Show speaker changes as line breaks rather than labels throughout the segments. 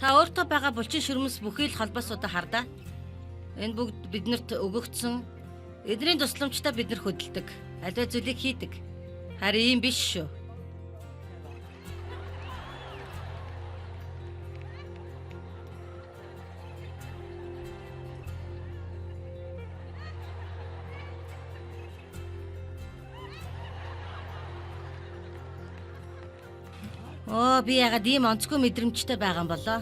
Та өөртөө байгаа булчин ширмэс бүхий л холбоосуудаа хардаа. Энэ бүгд биднэрт өгөгдсөн. Эдний тусламжтай бид нар хөдөлдөг. Аливаа зүйлийг хийдэг. Харин ийм биш шүү. Би ягаад ийм онцгүй мэдрэмжтэй байгаа юм болоо?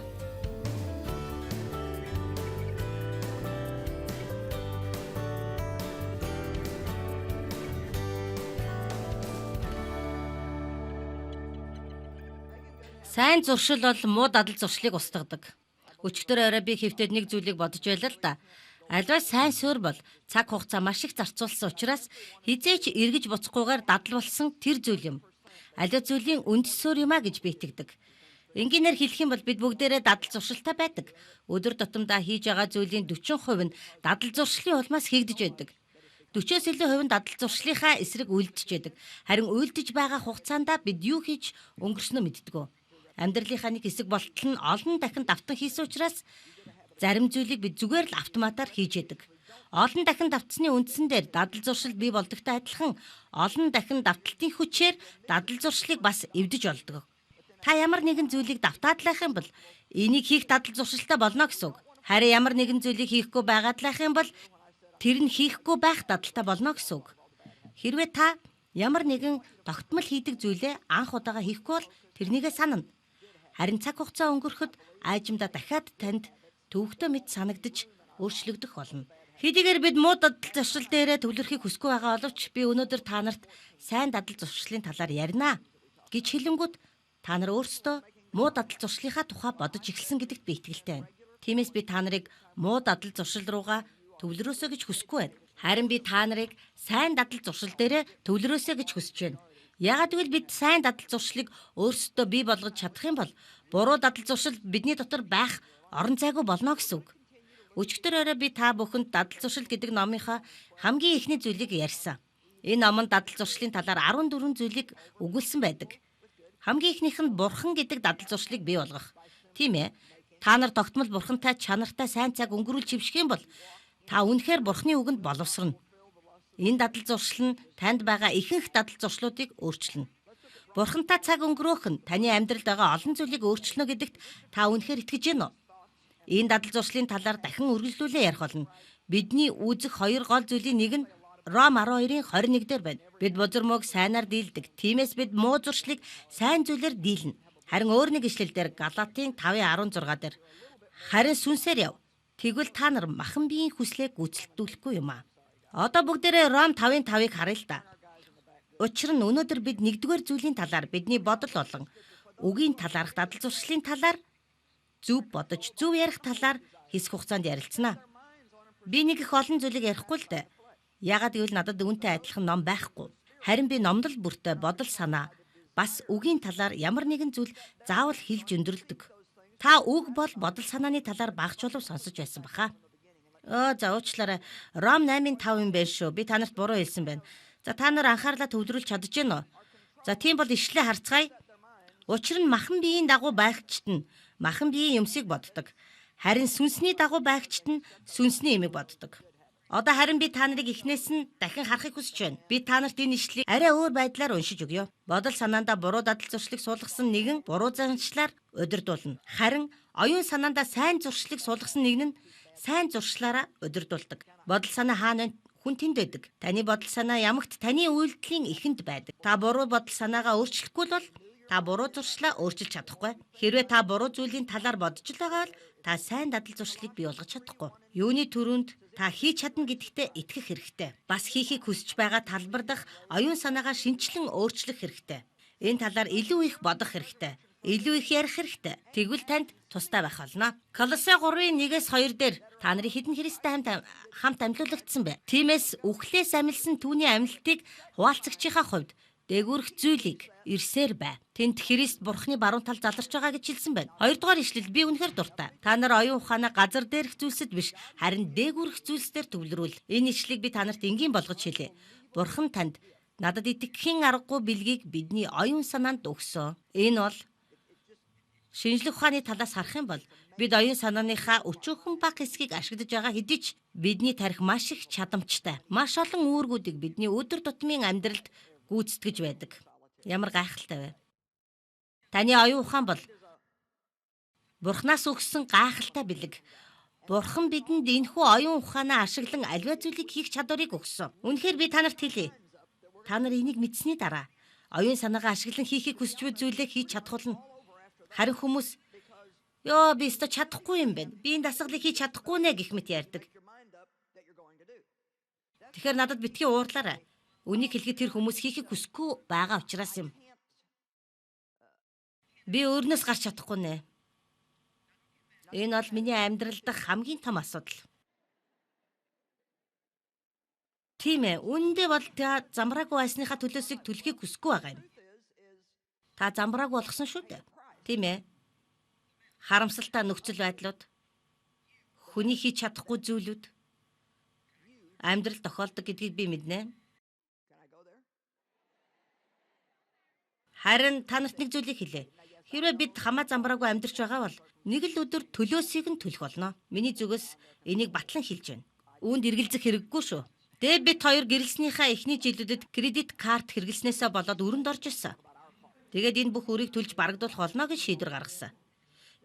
Сайн зуршил бол муу дадал зуршлыг устгадаг. Өчигдөр орой би хэвтээд нэг зүйлийг бодож байлаа л да. Аливаа сайн суурь бол цаг хугацаа маш их зарцуулсан учраас хизээч эргэж буцахгүйгээр дадал болсон тэр зүйл юм. Аливаа зүйлийн үндэс суурь юм а гэж би итгэдэг. Энгийнээр хэлэх юм бол бид бүгдээрээ дадал зуршилтай байдаг. Өдөр тутамдаа хийж байгаа зүйлийн 40% нь дадал зуршлын улмаас хийгдэж байдаг. 40-оос илүү хувь нь дадал зуршлынхаа эсрэг үйлдэж байдаг. Харин үйлдэж байгаа хугацаанд бид юу хийж өнгөрснөө мэддэггүй. Амьдралынхаа нэг хэсэг болтол нь олон дахин давтан хийсэн учраас зарим зүйлийг бид зүгээр л автоматар хийж яадаг. Олон дахин давтсны үндсэн дээр дадал зуршил бий болдогтой адилхан олон дахин давталтын хүчээр дадал зуршлыг бас эвдэж олдог. Та ямар нэгэн зүйлийг давтаадлах юм бол энийг хийх дадал зуршилтай болно гэсэн үг. Харин ямар нэгэн зүйлийг хийхгүй байгаадлах юм бол тэр нь хийхгүй байх дадалтай болно гэсэн үг. Хэрвээ та ямар нэгэн тогтмол хийдэг зүйлээ анх удаага хийхгүй бол тэрнийгээ санана. Харин цаг хугацаа өнгөрөхөд аажимдаа дахиад танд төвөгтэй мэд санагдаж өөрчлөгдөх болно. Хэдийгээр бид муу дадал зуршил дээрээ төвлөрөхийг хүсэхгүй байгаа боловч би өнөөдөр та нарт сайн дадал зуршлын талаар ярина гэж хэлэнгүүт та нар өөрсдөө муу дадал зуршлынхаа тухай бодож эхэлсэн гэдэгт би итгэлтэй байна. Тиймээс би та нарыг муу дадал зуршил руугаа төвлөрөөсэй гэж хүсэхгүй байна. Харин би та нарыг сайн дадал зуршил дээрээ төвлөрөөсэй гэж хүсэж байна. Яагаад гэвэл бид сайн дадал зуршлыг өөрсдөө бий болгож чадах юм бол буруу дадал зуршил бидний дотор байх орон зайгүй болно гэсэн үг. Өчигдөр орой би та бүхэнд дадал зуршил гэдэг номынхаа хамгийн эхний зүйлийг ярьсан. Энэ номон дадал зуршлын талаар 14 зүйлийг өгүүлсэн байдаг. Хамгийн эхнийх нь бурхан гэдэг дадал зуршлыг бий болгох. Тийм ээ. Та нар тогтмол бурхантай чанартай сайн цаг өнгөрүүл чивших юм бол та үнэхээр бурханы үгэнд боловсрно. Энэ дадал зуршил нь танд байгаа ихэнх дадал зуршлуудыг өөрчилнө. Бурхантай цаг өнгөрөөх нь таны амьдралд байгаа олон зүйлийг өөрчилнө гэдэгт та үнэхээр итгэж байна уу? Энэ дадал зуршлын талаар дахин үргэлжлүүлээ ярих болно. Бидний үзэх хоёр гол зүйлийн нэг нь Ром 12-ийн 21 дээр байна. Бид бузар мөөг сайнаар дийлдэг. Тиймээс бид муу зуршлыг сайн зүйлээр дийлнэ. Харин өөр нэг ишлэл дээр Галатын 5:16 дээр харин сүнсээр яв. Тэгвэл та нар махан биеийн хүслээ гүйцэлдүүлэхгүй юм аа. Одоо бүгдээрээ Ром 5:5-ыг харъя л да. Учир нь өнөөдөр бид нэгдүгээр зүйлийн талаар бидний бодол болон үгийн талаарх дадал зуршлын талаар зөв бодож зөв ярих талаар хэсэг хугацаанд ярилцсанаа. Би нэг их олон зүйлийг ярихгүй л дээ. Яагаад гэвэл надад үүнтэй адилхан ном байхгүй. Харин би номдол бүртээ бодол санаа бас үгийн талаар ямар нэгэн зүйл заавал хэлж өндөрлөдөг. Та үг бол бодол санааны талаар багч болов сонсож байсан баха. За уучлаарай. Ром 8:5 юм байна шүү. Би та нарт буруу хэлсэн байна. За та нар анхаарлаа төвлөрүүлж чадж байна уу? За тийм бол ишлээ харцгаая. Учир нь махан биеийн дагуу байгчт нь махан биеийн юмсыг боддог. Харин сүнсний дагуу байгчт нь сүнсний юмыг боддог. Одоо харин би та нарыг эхнээс нь дахин харахыг хүсэж байна. Би та нарт энэ ишлийг арай өөр байдлаар уншиж өгье. Бодол санаандаа буруу дадал зуршлыг суулгасан нэгэн буруу заншлаар удирдуулна. Харин оюун санаандаа сайн зуршлыг суулгасан нэг нь сайн зуршлаараа удирдуулдаг. Бодол санаа хаана хүн тэнд байдаг. Таны бодол санаа ямагт таны үйлдэлийн эхэнд байдаг. Та буруу бодол санаагаа өөрчлөхгүй бол та буруу зуршлаа өөрчилж чадахгүй. Хэрвээ та буруу зүйлийн талаар бодож л байгаа бол та сайн дадал зуршлыг бий болгож чадахгүй. Юуны төрөнд та хийж чадна гэдэгтээ итгэх хэрэгтэй. Бас хийхийг хүсэж байгаа талбар дах оюун санаагаа шинчлэн өөрчлөх хэрэгтэй. Энэ талаар илүү их бодох хэрэгтэй. Илүү их ярих хэрэгтэй. Тэгвэл танд тустай байх болно. Колосе 3:1-2 дээр та нарын хідэн Христтэй хамт амьлуулагдсан бай. Тиймээс үхлээс амилсан түүний амьлтыг хуваалцагчийнхаа хувьд дээгүүрх зүйлийг ирсээр бай. Тэнд Христ Бурхны баруун тал заларч байгаа гэж хэлсэн байна. Хоёрдугаар ишлэл би үнэхээр дуртай. Та нар оюун ухаанаа газар дээрх зүйлсэд биш, харин дээгүүрх зүйлсээр төвлөрүүл. Энэ ишлэгийг би та нарт энгийн болгож хэлье. Бурхан танд надад итгэхийн аргагүй бэлгийг бидний оюун санаанд өгсөн. Энэ бол Шинжлэх ухааны талаас харах юм бол бид оюун санааныхаа өчүүхэн бага хэсгийг ашиглаж байгаа хэдий ч бидний тарих маш их чадамжтай. Маш олон үүргүүдийг бидний өдөр тутмын амьдралд гүйцэтгэж байдаг. Ямар гайхалтай вэ? Таны оюун ухаан бол Бурханаас өгсөн гайхалтай бэлэг. Бурхан бидэнд энэхүү оюун ухаанаа ашиглан аливаа зүйлийг хийх чадварыг өгсөн. Үнэхээр би та нарт хэлье. Та нар энийг мэдсэний дараа оюун санаагаа ашиглан хийхийг хүсч буй зүйлээ хийж чадах болно. Харин хүмүүс ёо би өстө чадахгүй юм байна. Би энэ дасгалыг хийж чадахгүй нэ гэх мэт ярьдаг. Тэгэхээр надад битгий уурлаарай. Үнийг хэлэхэд тэр хүмүүс хийхийг хүсэхгүй байгаа учраас юм. Би өөрнөөс гарч чадахгүй нэ. Энэ бол миний амьдрал дахь хамгийн том асуудал. Тийм ээ, үүндээ бол та замбраагүй байсныхаа төлөөсийг түлхийг хүсэхгүй байгаа юм. Та замбраагүй болгосон шүү дээ. Тийм ээ. Харамсалтай нөхцөл байдлууд, хүний хийж чадахгүй зүйлүүд амьдрал тохиолдог гэдгийг би мэднэ. Харин та нарт нэг зүйлийг хэлье. Хэрвээ бид хамаа замбраагүй амьдарч байгаа бол нэг л өдөр төлөөсийг нь төлөх болно. Миний зүгээс энийг батлан хэлж байна. Үүнд эргэлзэх хэрэггүй шүү. Дебет 2 гэрэлснийхаа эхний жилүүдэд кредит карт хэрэглэснээсээ болоод өрөнд орж ирсэн. Тэгээд энэ бүх үрийг төлж барагдуулах болно гэж шийдвэр гаргасан.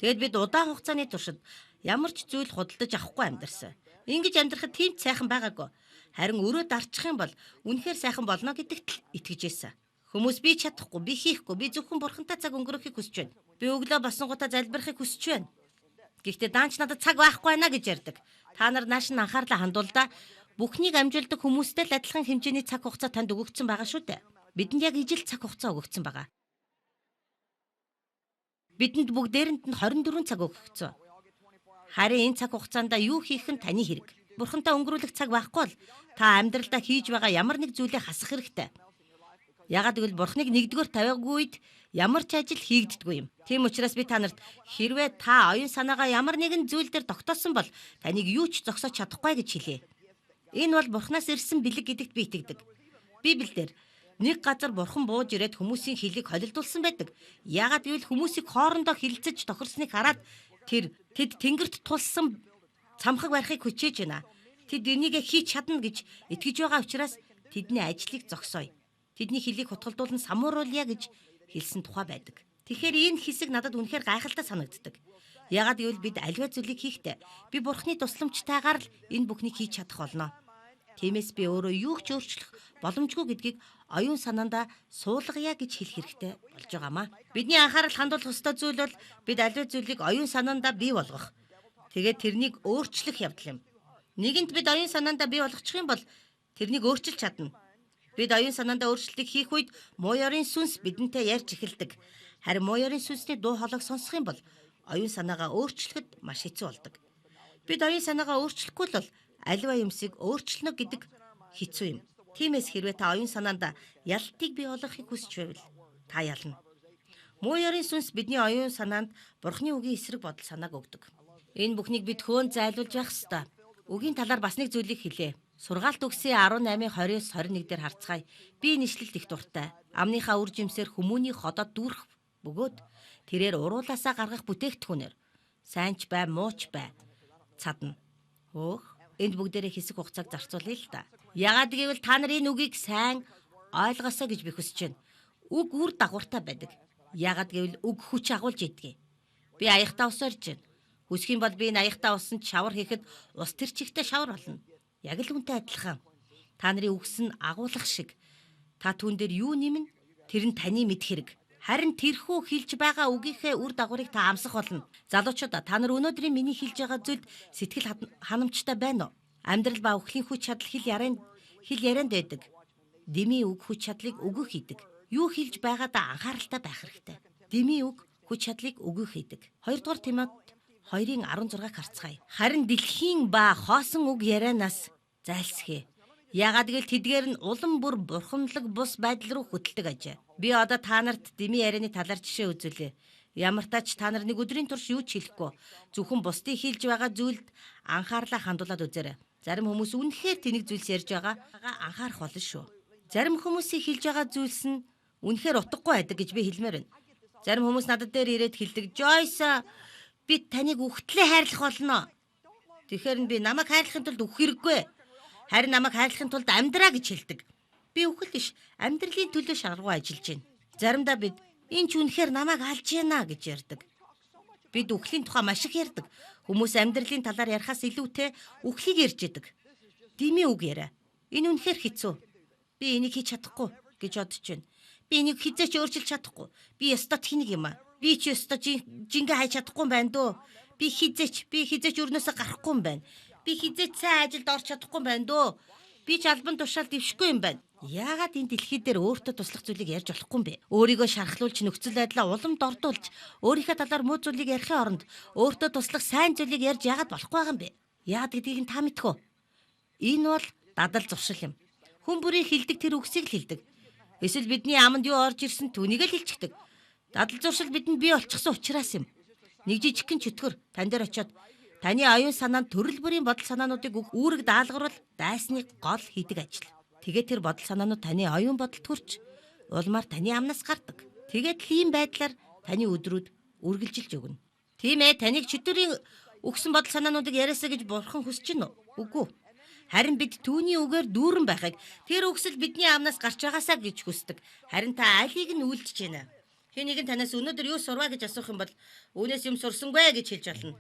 Тэгээд бид удаан хугацааны туршид ямар ч зүйл худалдаж авахгүй амьдарсан. Ингэж амьдрахад тийм ч сайхан байгаагүй. Харин өрөө дарчих юм бол үнэхээр сайхан болно гэдэгт л итгэж байсан. Хүмүүс би чадахгүй, би хийхгүй, би зөвхөн бурхантай цаг өнгөрөөхийг хүсэж байна. Би өглөө босонгуудаа залбирахыг хүсэж байна. Гэхдээ даанч надад цаг байхгүй байна гэж ярьдаг. Та нар нааш нь анхаарлаа хандуулдаа бүхнийг амжилтдаг хүмүүстэй л адилхан хэмжээний цаг хугацаа танд өгөгдсөн байгаа шүү дээ. Бидэнд яг ижил цаг хугацаа өгөгдсөн байгаа. Бидэнд бүгдээрэнд нь 24 цаг өгөгдсөн. Харин энэ цаг хугацаанд юу хийх нь таны хэрэг. Бурхантай өнгөрүүлэх цаг байхгүй бол та амьдралдаа хийж байгаа ямар нэг зүйлээ хасах хэрэгтэй. Ягаад гэвэл Бурхныг нэгдүгээр тавиагүй үед ямар ч ажил хийгддэггүй юм. Тийм учраас би та нарт хэрвээ та оюун санаагаа ямар нэгэн зүйл дээр тогтоосон бол таныг юу ч зогсоож чадахгүй гэж хэлье. Энэ бол Бурхнаас ирсэн бэлэг гэдэгт би итгэдэг. Библиэлд нэг газар Бурхан бууж ирээд хүмүүсийн хөлийг холилдуулсан байдаг. Ягаад гэвэл хүмүүсийг хоорондоо хилцэж тохирсныг хараад тэд тэнгэрт тулсан цамхаг барихыг хүчээж байна. Тэд энийг хийж чадна гэж итгэж байгаа учраас тэдний ажлыг зогсооё. Тэдний хөлийг хутгалдуулан самууруулъя гэж хэлсэн тухай байдаг. Тэгэхээр энэ хэсэг надад үнэхээр гайхалтай санагддаг. Ягаад гэвэл бид аливаа зүйлийг хийхдээ би Бурхны тусламжтайгаар л энэ бүхнийг хийж чадах болно. Тиймээс би өөрөө юу ч өөрчлөх боломжгүй гэдгийг оюун санаандаа суулгая гэж хэлэх хэрэгтэй болж байгаамаа. Бидний анхаарал хандуулах ёстой зүйл бол бид аливаа зүйлийг оюун санаандаа бий болгох. Тэгээд тэрнийг өөрчлөх явдал юм. Нэгэнт бид оюун санаандаа бий болгочих юм бол тэрнийг өөрчилж чадна. Бид оюун санаандаа өөрчлөлтийг хийх үед муу ёрын сүнс бидэнтэй ярьж эхэлдэг. Харин муу ёрын сүнсний дуу хоолойг сонсох юм бол оюун санаагаа өөрчлөхөд маш хэцүү болдог. Бид оюун санаагаа өөрчлөхгүй л бол аливаа юмсыг өөрчлөнө гэдэг хэцүү юм. Тиймээс хэрвээ та оюун санаандаа ялтыг бий болгохыг хүсч байвал та ялна. Муу ёрын сүнс бидний оюун санаанд Бурхны үгийн эсрэг бодол санааг өгдөг. Энэ бүхнийг бид хөөн зайлуулж явах ёстой. Үгийн талаар бас нэг зүйлийг хэлье. Сургаалт үгсийн 18:20-21 дээр харцгаая. Би нэшлэлт их дуртай. Амныхаа үр жимсээр хүмүүний ходоод дүүрэх бөгөөд тэрээр уруулаасаа гаргах бүтээгдэхүүнээр сайн ч бай, муу ч бай цадна. Энд бүгдээрээ хэсэг хугацааг зарцуулъя л да. Ягаад гэвэл та нар энэ үгийг сайн ойлгосоо гэж би хүсэж байна. Үг үр дагавартай байдаг. Ягаад гэвэл үг хүч агуулж идэгэй. Би аягтаа ус орж байна. Хүсэх юм бол би энэ аягтаа усанд шавар хийхэд ус тэр чигтээ шавар болно. Яг л үнтэй адилхан. Та нарын үгс нь агуулах шиг. Та түүн дээр юу нэмнэ? Тэр нь таны мэд хэрэг. Харин тэрхүү хэлж байгаа үгийнхээ үр дагаврыг та амсах болно. Залуучуудаа та нар өнөөдрийн миний хэлж байгаа зүйлд сэтгэл ханамжтай байна уу? Амьдрал ба өхлийн хүч чадал хэл ярианд байдаг. Дэмий үг хүч чадлыг өгөх хийдэг. Юу хэлж байгаадаа анхааралтай байх хэрэгтэй. Дэмий үг хүч чадлыг өгөх хийдэг. 2 дугаар Тимот 2:16-г харцгаая. Харин дэлхийн ба хоосон үг ярианаас зайлсхий. Ягаад гэвэл тэдгээр нь улам бүр бурханлаг бус байдал руу хөдөлдөг ажээ. Би одоо та нарт дэмий ярианы талаар жишээ үзүүлье. Ямар тач та нар нэг өдрийн турш юу ч хэлэхгүй зөвхөн бусдын хэлж байгаа зүйлд анхаарлаа хандуулад үзээрэй. Зарим хүмүүс үнэхээр тэнийг зүйлс ярьж байгаа анхаарах болно шүү. Зарим хүмүүсийн хэлж байгаа зүйлс нь үнэхээр утгагүй байдаг гэж би хэлмээр байна. Зарим хүмүүс надад дээр ирээд хэлдэг, "Joyce, би таныг үхтлээ хайрлах болно." Тэгэхээр би намайг хайрлахын тулд үхэх хэрэггүй. Харин намайг хайрлахын тулд амьдраа гэж хэлдэг. Би үхэл биш, амьдралын төлөө шаргуу ажиллаж байна. Заримдаа бид энэ ч үнэхээр намайг алж яана гэж ярьдаг. Бид үхлийн тухай маш их ярьдаг. Хүмүүс амьдралын талаар ярихаас илүүтэй үхлийг ярьж идэг. Дими үг яриа. Энэ үнэхээр хэцүү. Би энийг хийж чадахгүй гэж бодож байна. Би энийг хизээч өөрчилж чадахгүй. Би ёстой техник юм аа. Би ч ёстой жингээ хайж чадахгүй юм байна дөө. Би хизээч өрнөөсөө гарахгүй юм байна. Би хизээч сайн ажилд орч чадахгүй юм байна дөө. Би ч албан тушаал дэвшихгүй юм байна. Яагаад энэ дэлхий дээр өөртөө туслах зүйлийг ярьж болохгүй юм бэ? Өөрийгөө шархлуулж, нөхцөл байдлаа уламд ордуулж, өөрийнхөө талаар муу зүйлийг ярихын оронд өөртөө туслах сайн зүйлийг ярьж яагаад болохгүй байгаа юм бэ? Яагаад гэдгийг та мэдэх үү? Энэ бол дадал зуршил юм. Хүн бүрийн хэлдэг тэр үгсийг л хэлдэг. Эсвэл бидний аманд юу орж ирсэн түүнийг л хэлчихдэг. Дадал зуршил бидэнд бий болчихсон учраас юм. Нэг жижигхэн чөтгөр тань дээр очиод таны оюун санаанд төрөл бүрийн бодол санаануудыг үүрэг даалгавар дайсны гол хийдэг ажил. Тэгээд тэр бодол санаанууд таны оюун бодолд хүрч улмаар таны амнаас гардаг. Тэгээд л ийм байдлаар таны өдрүүд үргэлжилж өгнө. Тийм ээ, таныг чөтгөрийн өгсөн бодол санаануудыг яриасаа гэж бурхан хүсэж гинөө? Үгүй. Харин бид түүний үгээр дүүрэн байхыг тэр үгсэл бидний амнаас гарч байгаасаа гэж хүсдэг. Харин та алийг нь үйлдэж байна. Хэн нэгэн танаас өнөөдөр юу сурваа гэж асуух юм бол үүнээс юм сурсангүй гэж хэлж болно.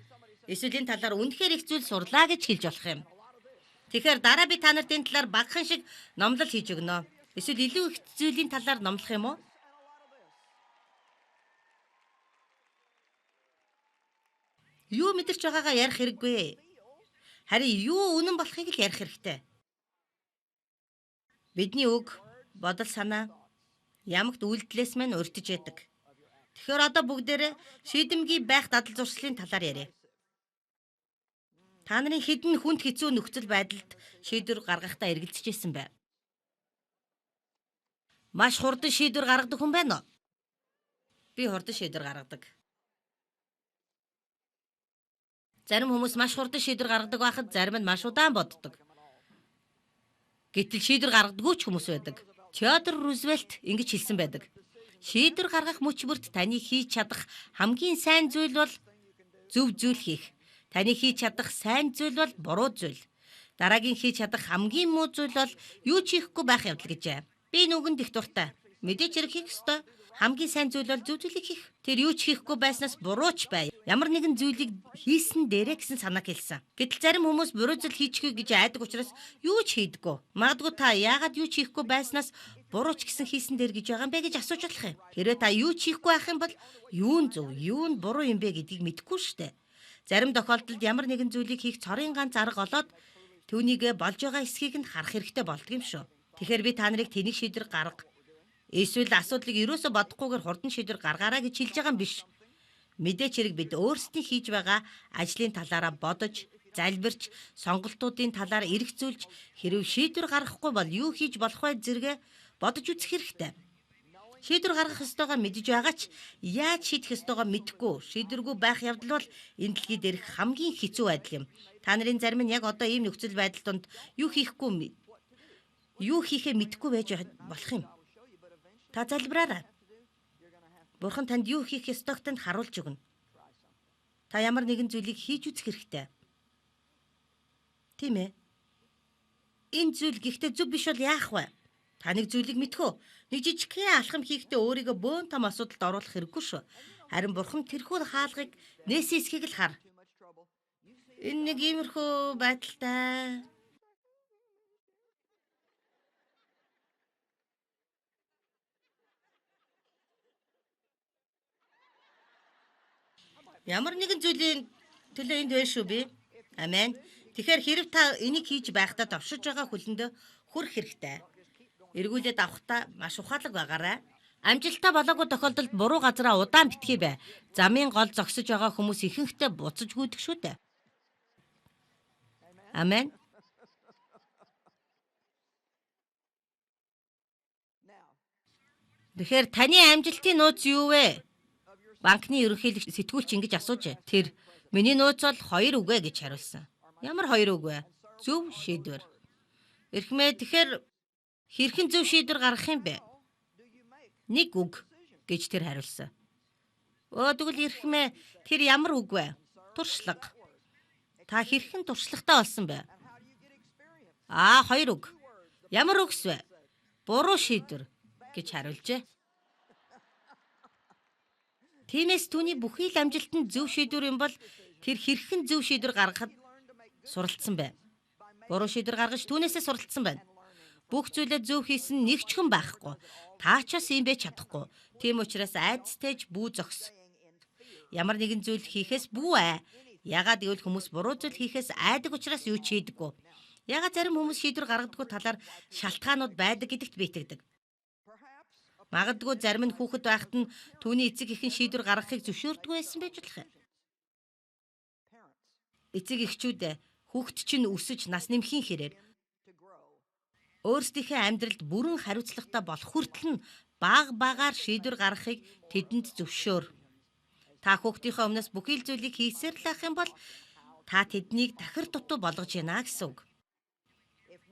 Эсвэл энэ талаар үнэхээр их зүйл сурлаа гэж хэлж болох юм. Тэгэхээр дараа би та нарт энэ талаар багахан шиг номлол хийж өгнө. Эсвэл илүү их зүйлийн талаар номлох юм уу? Юу мэдэрч байгаагаа ярих хэрэггүй. Харин юу үнэн болохыг л ярих хэрэгтэй. Бидний үг, бодол санаа ямагт үйлдэлээс мань урьдж яадаг. Тэгэхээр одоо бүгдээрээ шийдэмгий байх дадал зуршлын талаар яриа. Та нарын хэдэн хүнд хэцүү нөхцөл байдалд шийдвэр гаргахдаа эргэлзэж исэн бай. Маш хурдан шийдвэр гаргадаг хүн байна уу? Би хурдан шийдвэр гаргадаг. Зарим хүмүүс маш хурдан шийдвэр гаргадаг байхад зарим нь маш удаан боддог. Гэтэл шийдвэр гаргадаггүй ч хүмүүс байдаг. Теодор Рузвельт ингэж хэлсэн байдаг. Шийдвэр гаргах мөч бүрт таны хийж чадах хамгийн сайн зүйл бол зөв зүйл хийх. Таны хийж чадах сайн зүйл бол буруу зүйл. Дараагийн хийж чадах хамгийн муу зүйл бол юу ч хийхгүй байх явдал гэжээ. Би нүгэнд их дуртай. Мэдээж хэрэг хийх ёстой. Хамгийн сайн зүйл бол зөв зүйлийг хийх. Тэр юу ч хийхгүй байснаас буруу ч бай. Ямар нэгэн зүйлийг хийсэн дээрээ гэсэн санааг хэлсэн. Гэтэл зарим хүмүүс буруу зүйл хийчихгүй гэж айдаг учраас юу ч хийдэггүй. Магадгүй та яагаад юу ч хийхгүй байснаас буруу ч гэсэн хийсэн дээр гэж байгаа юм бэ гэж асууж болох юм. Хэрвээ та юу ч хийхгүй байх юм бол юу нь зөв, юу нь буруу юм бэ гэдгийг мэдэхгүй шүү дээ. Зарим тохиолдолд ямар нэгэн зүйлийг хийх цорын ганц арга олоод түүнийг болж байгаа эсхийг нь харах хэрэгтэй болдго юм шүү. Тэгэхээр би та нарыг тэнийг шийдвэр гарга. Эсвэл асуудлыг ерөөсө бодохгүйгээр хурдан шийдвэр гаргаараа гэж хэлж байгаа юм биш. Мэдээч хэрэг бид өөрсдийн хийж байгаа ажлын талаараа бодож, залбирч, сонголтуудын талаар эргцүүлж, хэрв шийдвэр гаргахгүй бол юу хийж болох вэ зэрэг бодож үзэх хэрэгтэй. Шийдвэр гаргах ёстойгоо мэдж байгаа ч яаж шийдэх ёстойгоо мэдэхгүй шийдвэргүй байх явдал бол энэ дэлхий дээрх хамгийн хэцүү байдал юм. Та нарын зарим нь яг одоо ийм нөхцөл байдал донд юу хийхээ мэдэхгүй байж болох юм. Та залбираарай. Бурхан танд юу хийх ёстойг танд харуулж өгнө. Та ямар нэгэн зүйлийг хийж үзэх хэрэгтэй. Тийм ээ. Энэ зүйл гэхдээ зөв биш бол яах вэ? Та нэг зүйлийг мэдхүү. Нэг жижигхэн алхам хийхдээ өөрийгөө бөөн том асуудалд оруулах хэрэггүй шүү. Харин бурхан тэрхүү хаалгыг нээсэн эсхийг л хар. Энэ нэг иймэрхүү байдалтай. Ямар нэгэн зүйлийн төлөө энд байна шүү би. Амен. Тэгэхээр хэрв та энийг хийж байхдаа товшиж байгаа хүлэндээ хүрэх хэрэгтэй. Эргүүлээд авахдаа маш ухаалаг байгаарай. Амжилттай болоогүй тохиолдолд буруу газараа удаан битгий бай. Замын гол зогсож байгаа хүмүүс ихэнхдээ буцаж гүйдэг шүү дээ. Амен. Тэгэхээр таны амжилтын нууц юу вэ? Банкны ерөнхийлөгч сэтгүүлч ингэж асууж, тэр миний нууц бол 2 үг гэж хариулсан. Ямар 2 үг вэ? Зөв шийдвэр. Эрхмээ тэгэхээр хэрхэн зөв шийдвэр гаргах юм бэ? 1 үг гэж тэр хариулсан. Тэгвэл эрхмээ тэр ямар үг вэ? Туршлага. Та хэрхэн туршлагатай болсон бэ? Хоёр үг. Ямар үгс вэ? Буруу шийдвэр гэж хариулжээ. Тиймээс түүний бүхий л амжилтанд зөв шийдвэр юм бол тэр хэрхэн зөв шийдвэр гаргахад суралцсан байна. Буруу шийдвэр гаргаж түүнээсээ суралцсан байна. Бүх зүйлээ зөв хийсэн нэг ч хүн байхгүй. Та ч бас ийм байж чадахгүй. Тийм учраас айдастайж бүү зогс. Ямар нэгэн зүйл хийхээс бүү ай. Ягаад гэвэл хүмүүс буруу зүйл хийхээс айдаг учраас юу ч хийдэггүй. Ягаад зарим хүмүүс шийдвэр гаргадаггүй талаар шалтгаанууд байдаг гэдэгт би итгэдэг. Магадгүй зарим нь хүүхэд байхад нь түүний эцэг эхэн шийдвэр гаргахыг зөвшөөрдөг байсан байж болох юм. Эцэг эхчүүд хүүхэд чинь өсөж нас нэмхийн хэрээр өөрсдийнхээ амьдралд бүрэн хариуцлагатай болох хүртэл нь багаар шийдвэр гаргахыг тэдэнд зөвшөөр. Та хүүхдийнхээ өмнөөс бүхий л зүйлийг хийсээр л ах юм бол та тэднийг тахир дутуу болгож байна гэсэн үг.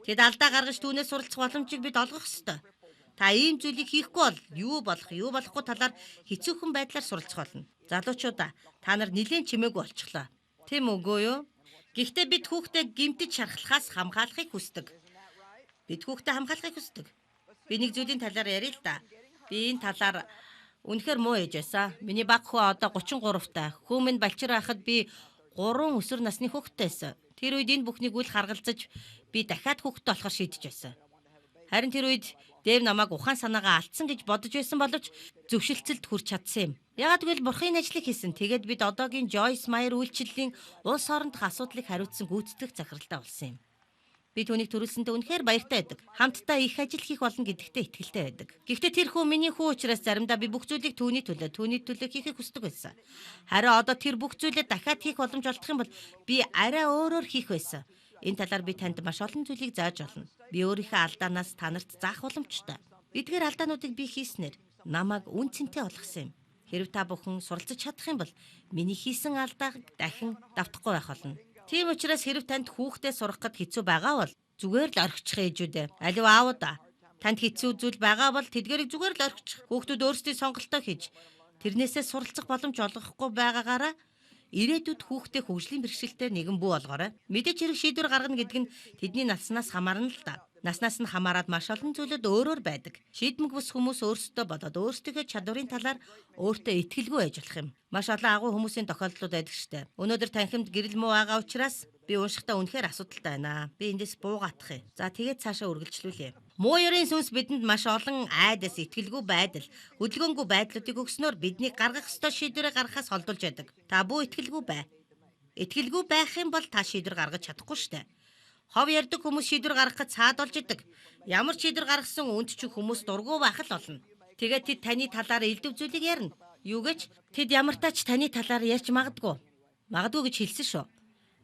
Тэд алдаа гаргаж түүнээс суралцах боломжийг бид олгох ёстой. Та ийм зүйлийг хийхгүй бол юу болохгүй талаар хэцүүхэн байдлаар суралцах болно. Залуучуудаа та нар нэлээд чимээгүй болчихлоо. Тийм үгүй юу? Гэхдээ бид хүүхдээ гэмтэж шархлахаас хамгаалахыг хүсдэг. Би нэг зүйлийн талаар ярил л да. Би энэ талаар үнэхээр муу ээж байсан. Миний баг хүү одоо 33 та. Хүү минь балчир байхад би 3 өсвөр насны хүүхэдтэй байсан. Тэр үед энэ бүхнийг үл харгалзаж би дахиад хүүхэдтэй болохоор шийдэж байсан. Харин тэр үед Дэв намайг ухаан санаагаа алдсан гэж бодож байсан боловч зөвшөлтсөлд хүрч чадсан юм. Ягаад гэвэл бурхан ажлыг хийсэн. Тэгээд бид одоогийн Joyce Meyer үйлчлэлийн улс орондох асуудлыг хариуцсан гүйцэтгэх захиралтай болсон юм. Би түүнийг төрүүлсэндээ үнэхээр баяртай байдаг. Хамтдаа их ажил хийх болно гэдэгтээ итгэлтэй байдаг. Гэхдээ тэр хүү миний хүү учраас заримдаа би бүх зүйлийг түүний төлөө хийхийг хүсдэг байсан. Харин одоо тэр бүх зүйлээ дахиад хийх боломж олдох юм бол би арай өөрөөр хийх байсан. Энэ талаар би танд маш олон зүйлийг зааж олно. Би өөрийнхөө алдаанаас та нарт заах боломжтой. Эдгээр алдаануудыг би хийснээр намайг үн цэнтэй болгосон юм. Хэрв та бүхэн суралцж чадах юм бол миний хийсэн алдааг дахин давтахгүй байх болно. Тийм учраас хэрв танд хүүхдээ сурах гэд хэцүү байгаа бол зүгээр л орхичих ээжүүдээ. Аливаа аавуудаа танд хэцүү зүйл байгаа бол тэдгээрийг зүгээр л орхичих. Хүүхдүүд өөрсдийн сонголтоо хийж тэрнээсээ суралцах боломж олгохгүй байгаагаараа ирээдүйд хүүхдээ хөгжлийн бэрхшээлтэй нэгэн бүү болгоорой. Мэдээж хэрэг шийдвэр гаргана гэдэг нь тэдний наснаас хамаарна л да. Наснаас нь хамаарад маш олон зүйлүүд өөрөөр байдаг. Шийдмэг бус хүмүүс өөрсдөө бодоод өөрсдийнхөө чадварын талаар өөртөө итгэлгүй байж болох юм. Маш олон агуу хүмүүсийн тохиолдлууд байдаг штэ. Өнөөдөр танхимд гэрэл муу байгаа учраас би уншихтаа үнэхээр асуудалтай байна. Би эндээс буугаадах юм. За тэгээд цаашаа үргэлжлүүлье. Муу ёрийн сүнс бидэнд маш олон айдас, итгэлгүй байдал, хөдөлгөөнгүй байдлуудыг өгснөөр биднийг гаргах ёстой шийдвэрээ гаргахаас холдуулж байдаг. Та бүү итгэлгүй бай. Итгэлгүй байх юм бол та шийдвэр гаргаж чадахгүй штэ. Хов ярддаг хүмүүс шийдвэр гаргахад цаад болж идэг. Ямар шийдвэр гаргасан үнд чинь хүмүүс дургу байх л болно. Тэгээд тэд таны талаар элдв зүйлийг ярина. Юу гэж тэд ямар тач таны талаар ярьж магадгүй. Магадгүй гэж хэлсэн шүү.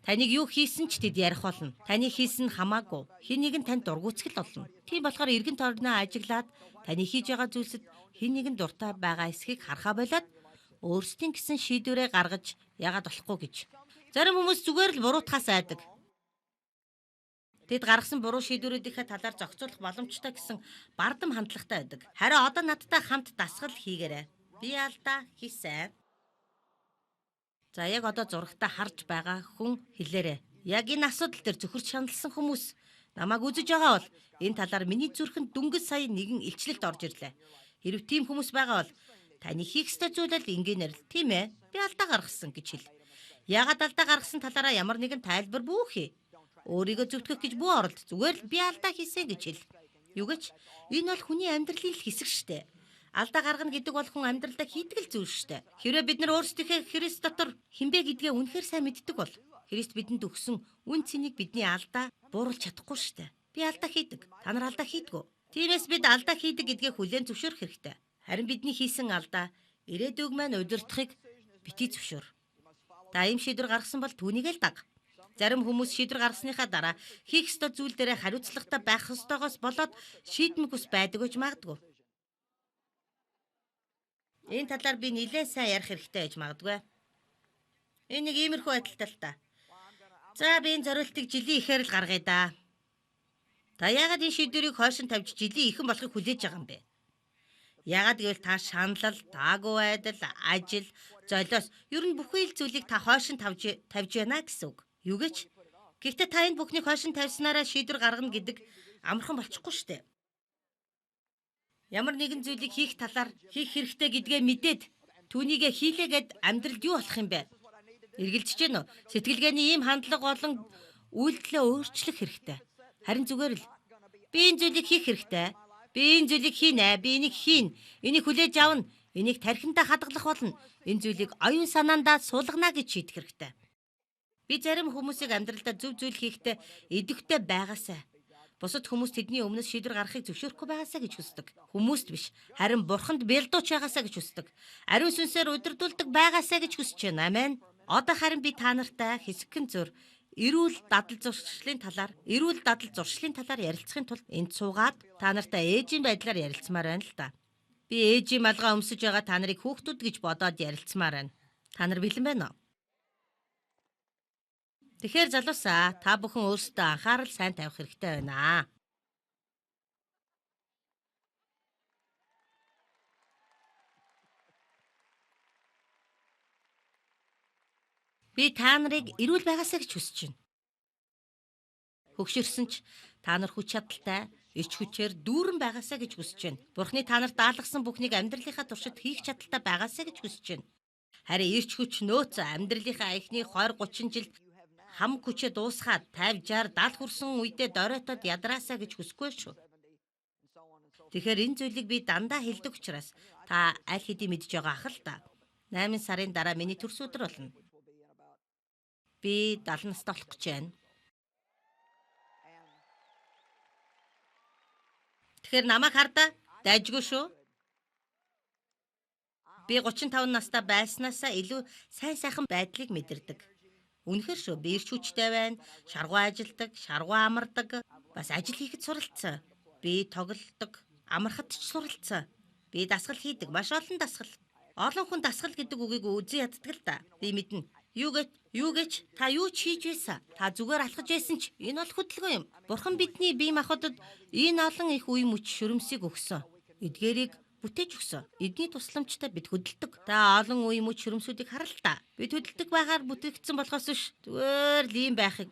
Таныг юу хийсэн ч тэд ярих болно. Таны хийсэн нь хамаагүй. Хэн нэгэн танд дургуутгал болно. Тийм болохоор эргэн тойрноо ажиглаад таны хийж байгаа зүйлсэд хэн нэгэн дуртай байгаа эсхийг харахаа болоод өөрсдийн гэсэн шийдвэрээ гаргаж яагаад болохгүй гэж. Зарим хүмүүс зүгээр л буруутахаас айдаг. Тэд гаргасан буруу шийдвэрүүдийнхээ талаар зохицуулах боломжтой гэсэн бардам хандлагатай байдаг. Харин одоо надтай хамт дасгал хийгээрэй. Би алдаа хийсэн. За яг одоо зурагтаа харж байгаа хүн хэлээрэй. Яг энэ асуудал дээр зөвхөрч шаналсан хүмүүс намайг үзэж байгаа бол энэ талаар миний зүрхэнд дөнгөж сая нэгэн илчлэлт орж ирлээ. Хэрв тийм хүмүүс байгаа бол таны хийх ёстой зүйл л ингээнээр л тийм ээ. Би алдаа гаргасан гэж хэл. Яагаад алдаа гаргасан талаараа ямар нэгэн тайлбар бүхий. Өөрийгөө зөвтгөх гэж бүү оролд. Зүгээр л би алдаа хийсэн гэж хэл. Юу гэж? Энэ бол хүний амьдралын хэсэг штэ. Алдаа гаргана гэдэг бол хүн амьдралдаа хийдэг л зүйл штэ. Хэрвээ бид нар өөрсдийнхээ Христ дотор хинбэ гэдгээ үнэхээр сайн мэддэг бол Христ бидэнд өгсөн үн цэнийг бидний алдаа бууруулж чадахгүй штэ. Би алдаа хийдэг. Та нар алдаа хийдгүү. Тиймээс бид алдаа хийдэг гэдгээ хүлээн зөвшөөрөх хэрэгтэй. Харин бидний хийсэн алдаа ирээдүйг маань удирдахыг битгий зөвшөөр. Та ийм шийдвэр гаргасан бол түүнийг л даг. Зарим хүмүүс шийдвэр гаргасныхаа дараа хийх ёстой зүйл дээрээ хариуцлагатай байх ёстойгоос болоод шийдмэг ус байдаг гэж магадгүй. Энэ талаар би нэлээд сайн ярих хэрэгтэй гэж магадгүй. Энэ нэг иймэрхүү байдалтай л та. За би энэ зориултыг жилийн ихээр л гаргая да. Та яагаад энэ шийдвэрийг хойшин тавьж жилийн ихэн болохыг хүлээж байгаа юм бэ? Яагаад гэвэл та шаналл, таагүй байдал, ажил, золиос ер нь бүхий л зүйлийг та хойшин тавьж байна гэсэн үг. Юу гэж? Гэхдээ та энэ бүхнийг хойшин тавьснараа шийдвэр гаргана гэдэг амархан болчихгүй шүү дээ. Ямар нэгэн зүйлийг хийх хэрэгтэй гэдгээ мэдээд түүнийгээ хийлээгээд амьдралд юу болох юм бэ? Эргэлзэж гэнэ үү? Сэтгэлгээний ийм хандлага болон үйлдэлээ өөрчлөх хэрэгтэй. Харин зүгээр л би энэ зүйлийг хийх хэрэгтэй. Би энэ зүйлийг хийнэ. Би энийг хийн. Энийг хүлээж авна. Энийг тархиндаа хадгалах болно. Энэ зүйлийг оюун санаандаа суулгана гэж шийдэх хэрэгтэй. Би зарим хүмүүсийг амьдралдаа зөв зүйл хийхдээ идэвхтэй байгаасай. Бусад хүмүүс тэдний өмнөөс шийдвэр гаргахыг зөвшөөрөхгүй байгаасаа гэж хүсдэг. Хүмүүст биш, харин бурханд бэлдууч байгаасаа гэж хүсдэг. Ариун сүнсээр удирдуулдаг байгаасаа гэж хүсэж байна. Амен. Одоо харин би та нартай хэсэгхэн зур эрүүл дадал зуршлын талаар ярилцахын тулд энд суугаад та нартай ээжийн байдлаар ярилцмаар байна л да. Би ээжийн малгай өмсөж байгаа та нарыг хүүхдүүд гэж бодоод ярилцмаар байна. Та нар бэлэн байна уу? Тэгэхээр залуусаа та бүхэн өөрсдөө анхаарал сайн тавих хэрэгтэй байна. Би та нарыг эрүүл байгаасаа гэж хүсэж байна. Хөгшөрсөн ч та нар хүч чадалтай, ич хүчээр дүүрэн байгаасаа гэж хүсэж байна. Бурхны та нарт даалгасан бүхнийг амьдралынхаа туршид хийх чадaltaй байгаасаа гэж хүсэж байна. Харин ирч хүч нөөц амьдралынхаа эхний 20-30 жилд хам хүчээ дуусгаад 50, 60, 70 хүрсэн үедээ доройтод ядраасаа гэж хүсэхгүй шүү. Тэгэхээр энэ зүйлийг би дандаа хэлдэг учраас та аль хэдийн мэдж байгаа ах л та. 8 сарын дараа миний төрс өдөр болно. Би 70 настай болох гэж байна. Тэгэхээр намайг хардаа дайжгүй шүү. Би 35 настай байснаасаа илүү сайхан байдлыг мэдэрдэг. Үнэхээр шүү, би ирч хүчтэй байна, шаргуу ажилдаг, шаргуу амардаг, бас ажил хийхэд суралцсан. Би тоглодог, амархад ч суралцсан. Би дасгал хийдэг, маш олон дасгал. Олон хүн дасгал гэдэг үгийг үзэн яддаг л да. Би мэднэ. Юу гэж та юу ч хийж байсан? Та зүгээр алхаж байсан ч энэ бол хөдөлгөөн юм. Бурхан бидний бие махбодод энэ олон их үе мөч шүрмсийг өгсөн. Эдгээрийг бүтээж өгсөн. Эдний тусламжтай бид хөдөлдөг. Та олон үе мөч шүрмсүүдийг харал та. Бид хөдөлдөг байгаар бүтээгдсэн болохоос биш. Зүгээр л ийм байхыг.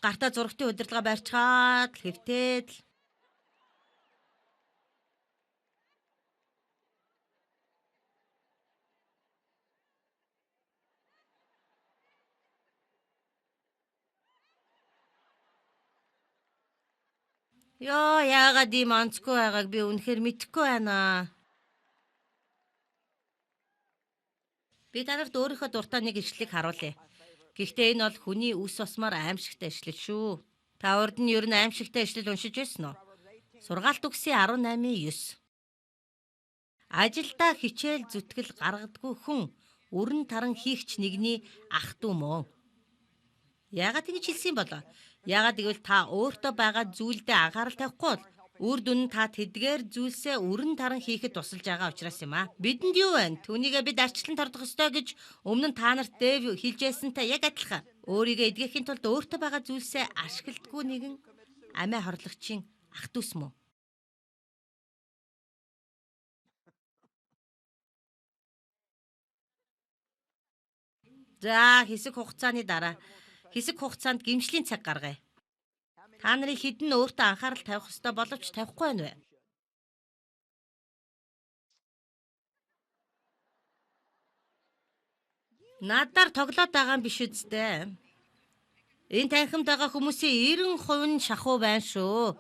Гартаа зурагтын удирдлага барьцгаад хэвтээд л. Яагаад ийм онцгүй байгааг би үнэхээр мэдэхгүй байна. Би та нарт өөрийнхөө дуртай нэг ишлэлийг харуулъя. Гэхдээ энэ бол хүний үс осмоор аимшигтай ишлэл шүү. Та урд нь ер нь аимшигтай ишлэл уншиж байсан уу? Сургаалт үгсийн 18:9. Ажилдаа хичээл зүтгэл гаргадгүй хүн өрн таран хийгч нэгний ах дүү мөн. Яагаад ингэж хэлсэн юм бол? Яагаад гэвэл та өөртөө байгаа зүйлдээ анхаарал тавихгүй бол үр дүн нь та тэдгээр зүйлсээ өрн таран хийхэд тусалж байгаа учраас юм аа. Бидэнд юу байна? Түүнийгээ бид арчлан тордох ёстой гэж өмнө нь та нарт Дэв хэлжсэнтэй яг адилхан. Өөрийгөө эдгэхийн тулд өөртөө байгаа зүйлсээ ашигладгүй нэгэн амиа хорлогчийн ах дүүс мөн. За хэсэг хугацаанд гэмшлийн цаг гаргая. Та нарын хідэн өөртөө анхаарал тавих ёстой боловч тавихгүй байна вэ? Надаар тоглоод байгаа юм биш үсттэй. Энэ танхимд байгаа хүмүүсийн 90% нь шахуу байна шүү.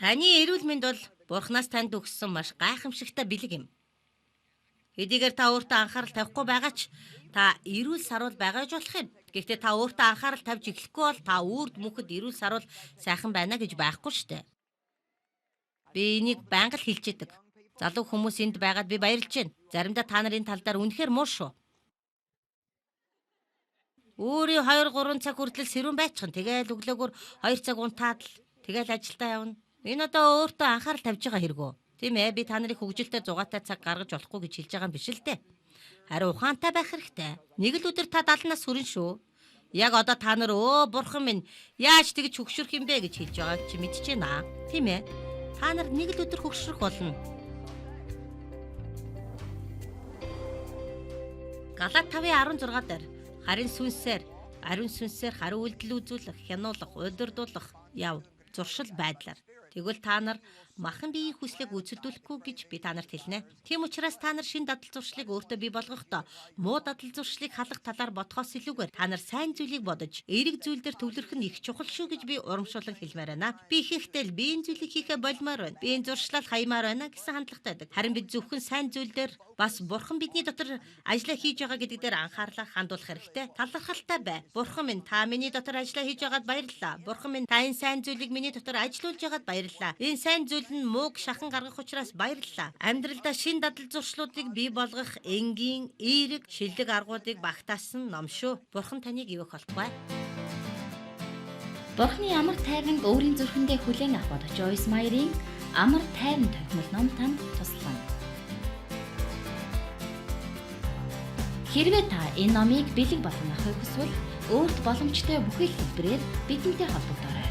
Таны эрүүл мэнд бол Бурханаас танд өгсөн маш гайхамшигтай бэлэг юм. Хэдийгээр та өөртөө анхаарал тавихгүй байгаа ч та эрүүл саруул байгаа ч болох юм. Гэхдээ та өөртөө анхаарал тавьж эхлэхгүй бол та үрд мөхөд эрүүл саруул сайхан байна гэж байхгүй штэ. Би энийг байнга л хэлж яадаг. Залуу хүмүүс энд байгаад би баярлж байна. Заримдаа та нарын тал дээр үнэхээр муу шүү. Өөрийн 2 3 цаг хүртэл сэрүүн байцхан. Тэгээл өглөөгөр 2 цаг унтаад л тэгээл ажилдаа явна. Энэ одоо өөртөө анхаарал тавьж байгаа хэрэг үү? Тийм ээ, би та нарыг хөгжилтэй зугаатай цаг гаргаж болохгүй гэж хэлж байгаа юм биш л дээ. Харин ухаантай байх хэрэгтэй. Нэг л өдөр та 70 нас хүрнэ шүү. Яг одоо та нар бурхан минь яаж тэгж хөгшрөх юм бэ гэж хэлж байгааг чи мэдчихэж байна. Тийм ээ. Та нар нэг л өдөр хөгшрөх болно. Галаат 5:16 дээр ариун сүнсээр хариу үйлдэл үзүүлэх, хянуулах, удирдуулах яв зуршил байдлаар. Тэгвэл та нар махан биеийн хүслийг үзүүлдүүлэхгүй гэж би та нарт хэлнэ. Тийм учраас та нар шин дадал зуршлыг өөртөө бий болгохдоо муу дадал зуршлыг халах талаар бодхоос илүүгээр та нар сайн зүйлийг бодож, эерэг зүйлдер төвлөрөх нь их чухал шүү гэж би урамшуулан хэлмээр байна. Би ихэнхдээ л биеийн зүйлийг хийхэ болмоор байна. Биеийн зуршлал хаямаар байна гэсэн хандлагатай байдаг. Харин бид зөвхөн сайн зүйлдер бас бурхан бидний дотор ажиллаа хийж байгаа гэдэг дээр анхаарлаа хандуулах хэрэгтэй. Талархалтай бай. Бурхан минь та миний дотор ажиллаа хийж байгаад баярлалаа. Бурхан минь та энэ сайн зүйлийг миний дотор ажилуулж байгаад баярлалаа. Энэ сайн зүйл нь мууг шахан гаргах учраас баярлалаа. Амьдралдаа шин дадал зуршлуудыг бий болгох энгийн, эерэг, шилдэг аргуудыг багтаасан ном шүү. Бурхан таныг ивэх болтугай.
Бурхны амар тайван өөрийн зүрхэндээ хүлээн авах Joyce Meyer-ийн амар тайван тогтмол ном танд туслана. Хэрвээ та энэ номыг бэлэг болгох хүсвэл өөрт боломжтой бүхэл хэлбэрээр бидэнтэй холбогдорой.